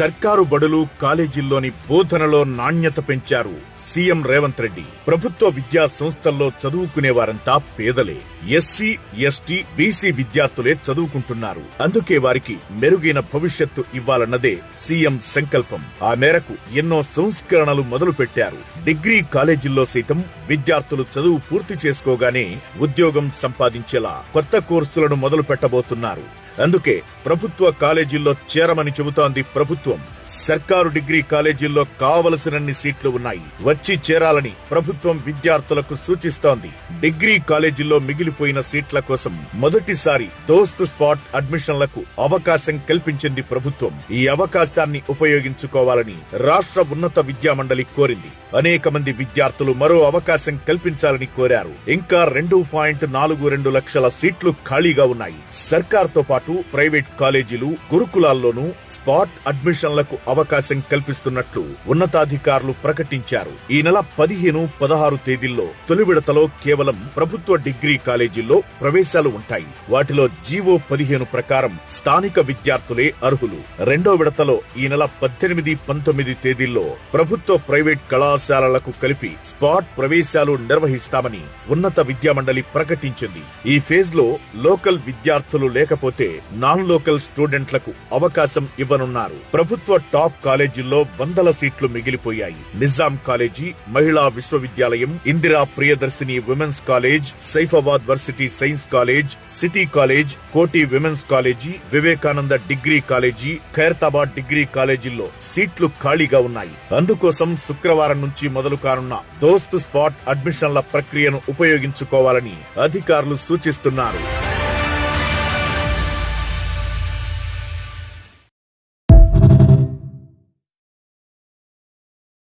సర్కారు బడులు కాలేజీల్లోని బోధనలో నాణ్యత పెంచారు సీఎం రేవంత్ రెడ్డి. ప్రభుత్వ విద్యా సంస్థల్లో చదువుకునేవారంతా పేదలే. ఎస్సీ, ఎస్టీ, బీసీ విద్యార్థులే చదువుకుంటున్నారు. అందుకే వారికి మెరుగైన భవిష్యత్తు ఇవ్వాలన్నదే సీఎం సంకల్పం. ఆ మేరకు ఎన్నో సంస్కరణలు మొదలు పెట్టారు. డిగ్రీ కాలేజీల్లో సైతం విద్యార్థులు చదువు పూర్తి చేసుకోగానే ఉద్యోగం సంపాదించేలా కొత్త కోర్సులను మొదలు పెట్టబోతున్నారు. అందుకే ప్రభుత్వ కాలేజీల్లో చేరమని చెబుతోంది ప్రభుత్వం. సర్కారు డిగ్రీ కాలేజీల్లో కావలసినన్ని సీట్లు ఉన్నాయి. వచ్చి చేరాలని ప్రభుత్వం విద్యార్థులకు సూచిస్తోంది. డిగ్రీ కాలేజీల్లో మిగిలిపోయిన సీట్ల కోసం మొదటిసారి దోస్త్ స్పాట్ అడ్మిషన్లకు అవకాశం కల్పించింది ప్రభుత్వం. ఈ అవకాశాన్ని ఉపయోగించుకోవాలని రాష్ట్ర ఉన్నత విద్యా మండలి కోరింది. అనేక మంది విద్యార్థులు మరో అవకాశం కల్పించాలని కోరారు. ఇంకా 2.42 లక్షల సీట్లు ఖాళీగా ఉన్నాయి. సర్కార్తో పాటు ప్రైవేట్ కాలేజీలు, గురుకులాల్లోనూ స్పాట్ అడ్మిషన్లకు అవకాశం కల్పిస్తున్నట్లు ఉన్నతాధికారులు ప్రకటించారు. ఈ నెల 15, 16 తేదీల్లో తొలి విడతలో కేవలం ప్రభుత్వ డిగ్రీ కాలేజీల్లో ప్రవేశాలు ఉంటాయి. వాటిలో జీవో 15 ప్రకారం స్థానిక విద్యార్థులే అర్హులు. రెండో విడతలో ఈ నెల 18, 19 తేదీల్లో ప్రభుత్వ ప్రైవేట్ కళాశాలలకు కలిపి స్పాట్ ప్రవేశాలు నిర్వహిస్తామని ఉన్నత విద్యామండలి ప్రకటించింది. ఈ ఫేజ్ లో లోకల్ విద్యార్థులు లేకపోతే నాన్ లోకల్ స్టూడెంట్లకు అవకాశం ఇవ్వనున్నారు. ప్రభుత్వ టాప్ కాలేజీల్లో వందల సీట్లు మిగిలిపోయాయి. నిజాం కాలేజీ, మహిళా విశ్వవిద్యాలయం, Indira Priyadarshini women's college, Saifabad varsity science college, city college, Koti women's college, Vivekananda degree college, Khairatabad degree కాలేజీల్లో సీట్లు ఖాళీగా ఉన్నాయి. అందుకోసం శుక్రవారం నుంచి మొదలు కానున్న దోస్త్ స్పాట్ అడ్మిషన్ల ప్రక్రియను ఉపయోగించుకోవాలని అధికారులు సూచిస్తున్నారు.